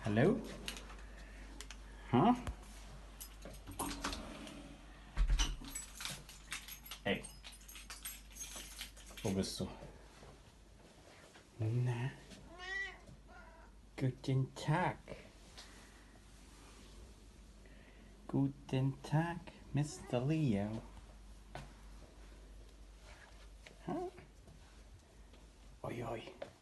Hallo? Huh? Hey. Wo bist du? Na? Guten Tag. Guten Tag, Mr. Leo. Huh? Oi, oi.